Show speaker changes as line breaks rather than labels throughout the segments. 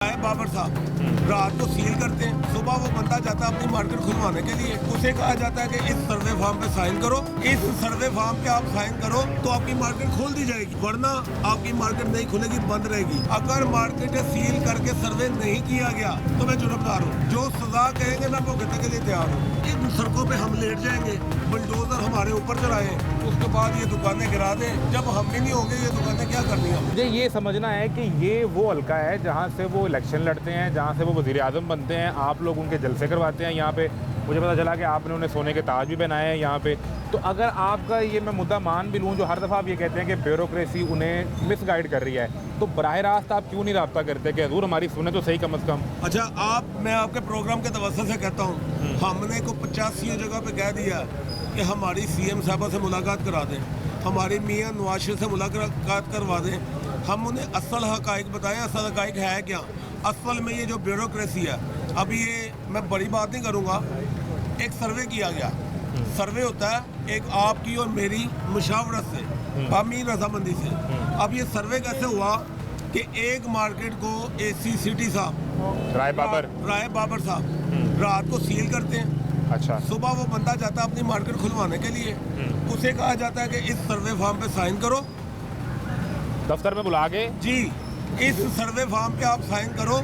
बाबर साहब रात को सील करते हैं, सुबह वो बंदा जाता है अपनी मार्केट खुलवाने के लिए, उसे कहा जाता है कि इस सर्वे फॉर्म पे साइन करो, इस सर्वे फॉर्म पे आप साइन करो तो आपकी मार्केट खोल दी जाएगी, वरना आपकी मार्केट नहीं खुलेगी, बंद रहेगी। अगर मार्केट सील करके सर्वे नहीं किया गया तो मैं जुर्मदार हूँ, जो सजा कहेंगे मैं भुगतने के लिए तैयार हूँ। इन सड़कों पे हम लेट जाएंगे, बुलडोजर हमारे ऊपर चढ़ाए, उसके बाद ये दुकानें गिरा दें, जब हम भी नहीं होंगे ये दुकानें क्या करनी है।
मुझे ये समझना है कि ये वो हल्का है जहाँ से वो इलेक्शन लड़ते हैं, जहाँ से वो वज़ीर आज़म बनते हैं, आप लोग उनके जलसे करवाते हैं यहाँ पे। मुझे पता चला कि आपने उन्हें सोने के ताज भी पहनाए हैं यहाँ पे। तो अगर आपका ये मैं मुद्दा मान भी लूँ, जो हर दफ़ा आप ये कहते हैं कि ब्यूरोक्रेसी उन्हें मिसगाइड कर रही है, तो बराह रास्त आप क्यों नहीं रब्ता करते कि हजूर हमारी सुने तो सही कम अज़ कम।
अच्छा, मैं आपके प्रोग्राम के तवज्जो से कहता हूँ, हमने को 85 जगह पे कह दिया कि हमारी सीएम साहबा से मुलाकात करा दें, हमारी मियाँ नवाज शरीफ से मुलाकात करवा दें, हम उन्हें असल हकाइक बताएं, असल हकाइक है क्या। असल में ये जो ब्यूरोक्रेसी है, अभी ये मैं बड़ी बात नहीं करूँगा, एक सर्वे किया गया, सर्वे होता है एक आपकी और मेरी मुशावरत से, बामी रजामंदी से। अब ये सर्वे कैसे हुआ कि एक मार्केट को एसी सिटी साहब राय बाबर साहब रात को सील करते हैं।
अच्छा,
सुबह वो बंदा जाता है अपनी मार्केट खुलवाने के लिए, उसे कहा जाता है कि इस सर्वे फॉर्म पे साइन करो,
दफ्तर में बुला के
जी इस सर्वे फॉर्म पे आप साइन करो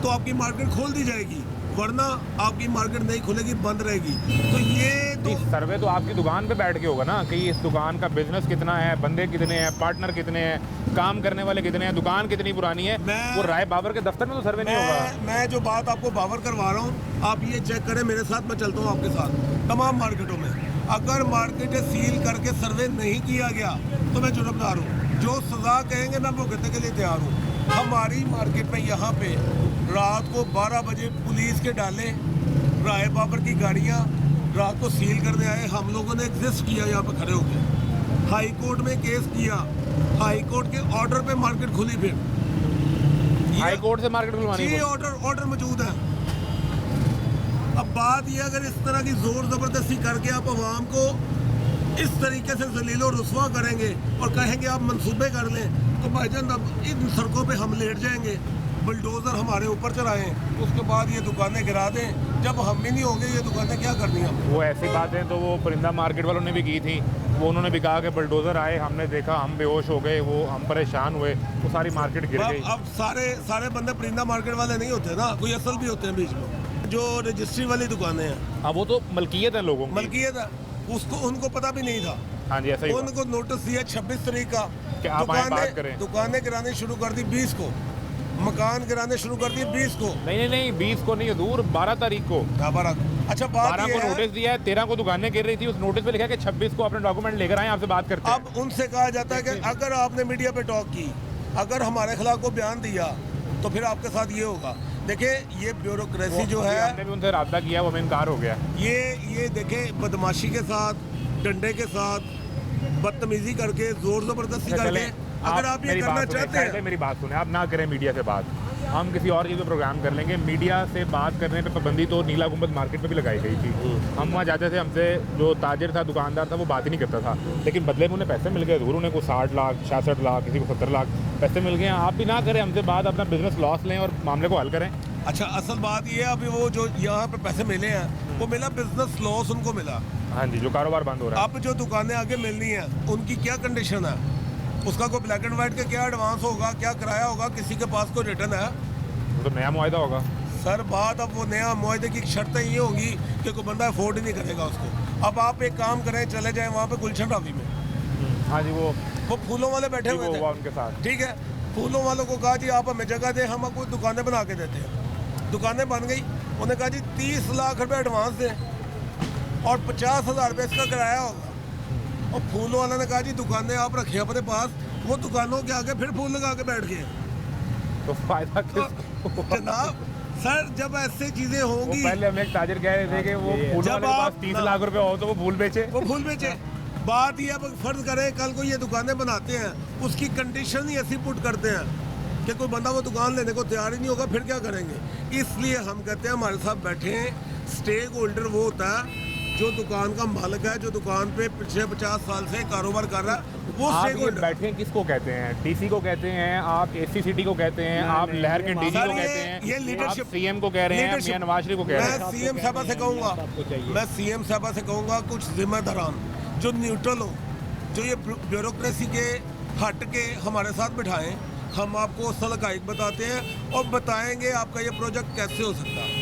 तो आपकी मार्केट खोल दी जाएगी, वरना आपकी मार्केट नहीं खुलेगी, बंद रहेगी। तो ये तो
सर्वे तो आपकी दुकान पे बैठ के होगा ना कि इस दुकान का बिजनेस कितना है, बंदे कितने हैं, पार्टनर कितने हैं, काम करने वाले कितने हैं, दुकान कितनी पुरानी है। वो राय बाबर के दफ्तर में तो सर्वे नहीं होगा।
मैं जो बात आपको बावर करवा रहा हूँ, आप ये चेक करें मेरे साथ, मैं चलता हूँ आपके साथ तमाम मार्केटों में। अगर मार्केट सील करके सर्वे नहीं किया गया तो मैं जुर्मदार हूँ, जो सजा कहेंगे मैं भुगतने के लिए तैयार हूँ। हमारी मार्केट में यहाँ पे रात को 12 बजे पुलिस के डाले, राय बाबर की गाड़ियाँ रात को सील करने आए, हम लोगों ने एग्जिस्ट किया यहाँ पे खड़े होकर, हाई कोर्ट में केस किया, हाई कोर्ट के ऑर्डर पे मार्केट खुली। फिर
हाई कोर्ट से मार्केट खुलवानी
ये ऑर्डर मौजूद है। अब बात ये, अगर इस तरह की जोर जबरदस्ती करके आप अवाम को इस तरीके से जलील और रुस्वा करेंगे और कहेंगे आप मंसूबे कर लें, तो भाईजान अब इन सड़कों पे हम लेट जाएंगे, बुलडोजर हमारे ऊपर चलाएं, उसके बाद ये दुकानें गिरा दें, जब हम भी नहीं होंगे ये दुकानें क्या करनी है।
वो ऐसी बातें तो वो परिंदा मार्केट वालों ने भी की थी, वो उन्होंने भी कहा कि बुलडोजर आए, हमने देखा, हम बेहोश हो गए, वो हम परेशान हुए, वो सारी मार्केट गिर गई।
अब सारे बंदे परिंदा मार्केट वाले नहीं होते ना, कोई असल भी होते हैं बीच में, जो रजिस्ट्री वाली दुकानें हैं।
अब वो तो मलकियत है लोगों की,
मलकियत है, उसको उनको पता भी नहीं था।
हाँ जी, ऐसा ही
उनको नोटिस दिया 26 तारीख का, दुकानें गिरानी शुरू कर दी 20 को, मकान गिराने शुरू कर दिए 20 को।
नहीं 20 को नहीं, दूर 12 तारीख को।
अच्छा,
12 को नोटिस दिया है, 13 को दुकानें गिर रही थी, उस नोटिस पे लिखा है कि 26 को अपने डॉक्यूमेंट लेकर आए, आपसे बात करते हैं।
अब उनसे कहा जाता है कि अगर आपने मीडिया पे टॉक की, अगर हमारे खिलाफ को बयान दिया तो फिर आपके साथ ये होगा। देखिए, ये ब्यूरोक्रेसी जो है,
हमने भी उनसे राब्ता किया, वो हमें इनकार हो गया।
ये देखे, बदमाशी के साथ, डंडे के साथ, बदतमीजी करके, जोर जबरदस्ती करके, अगर आप ये करना चाहते हैं।
मेरी बात सुने, आप ना करें मीडिया से बात, हम किसी और चीज़ पे प्रोग्राम कर लेंगे। मीडिया से बात करने पे पाबंदी तो नीला गुंबद मार्केट पे भी लगाई गई थी। हम वहाँ जाते थे, हमसे जो ताजिर था, दुकानदार था, वो बात ही नहीं करता था, लेकिन बदले में उन्हें पैसे मिल गए जरूर, उन्हें को 60 लाख 66 लाख, किसी को 70 लाख पैसे मिल गए। आप भी ना करें हमसे बात, अपना बिजनेस लॉस लें और मामले को हल करें।
अच्छा, असल बात ये है, अभी वो जो यहाँ पे पैसे मिले हैं, वो मिला बिजनेस लॉस उनको मिला।
हाँ जी, जो कारोबार बंद हो रहा है।
अब जो दुकानें आगे मिलनी है, उनकी क्या कंडीशन है, उसका कोई ब्लैक एंड व्हाइट का क्या एडवांस होगा, क्या किराया होगा, किसी के पास कोई रिटर्न है?
तो नया मुआयदा होगा
सर। बात अब वो नया मुआयदे की शर्तें ये होंगी कि कोई बंदा अफोर्ड ही नहीं करेगा उसको। अब आप एक काम करें, चले जाएं वहाँ पे गुलशन रावी में।
हाँ जी, वो
फूलों वाले बैठे हुए थे
उनके साथ,
ठीक है। फूलों वालों को कहा जी आप हमें जगह दें, हम आपको दुकानें बना के देते हैं। दुकानें बन गई, उन्होंने कहा जी 30 लाख रुपये एडवांस दें और 50,000 रुपये इसका किराया होगा। और फूलों वाला ने कहा जी दुकानें आप रखिए अपने पास, वो दुकानों के आगे फिर फूल लगा के बैठ गए।
तो फायदा किसको?
जनाब सर, जब ऐसे चीजें होंगी,
पहले हमें एक ताजिर कह रहे थे कि वो फूलों वाले के पास 30 लाख रुपए हो तो वो फूल बेचे, बात ये, अब फर्ज करें कल को ये दुकानें बनाते हैं, उसकी कंडीशन ही ऐसी पुट करते हैं कि कोई बंदा वो दुकान लेने को तैयार ही नहीं होगा, फिर क्या करेंगे। इसलिए हम कहते हैं हमारे साथ बैठे स्टेक होल्डर वो होता है
जो दुकान का मालिक है, जो दुकान पे पिछले 50 साल से कारोबार कर रहा है, वो
आप
स्टेक
ये
होल्डर।
बैठे किसको कहते हैं? डीसी को कहते हैं, आप एसी सिटी को कहते हैं, आप लहर के डीजी को कहते हैं,
ये
आप
लीडरशिप
सीएम को कह रहे हैं, मियां नवाज शरीफ को कह रहे हैं।
मैं सीएम साहब से कहूँगा, मैं सीएम साहब से कहूँगा कुछ जिम्मेदारान जो न्यूट्रल हो, जो ये ब्यूरोक्रेसी के हट के हमारे साथ बिठाएं। हम आपको सलाकायत बताते हैं और बताएंगे आपका ये प्रोजेक्ट कैसे हो सकता है।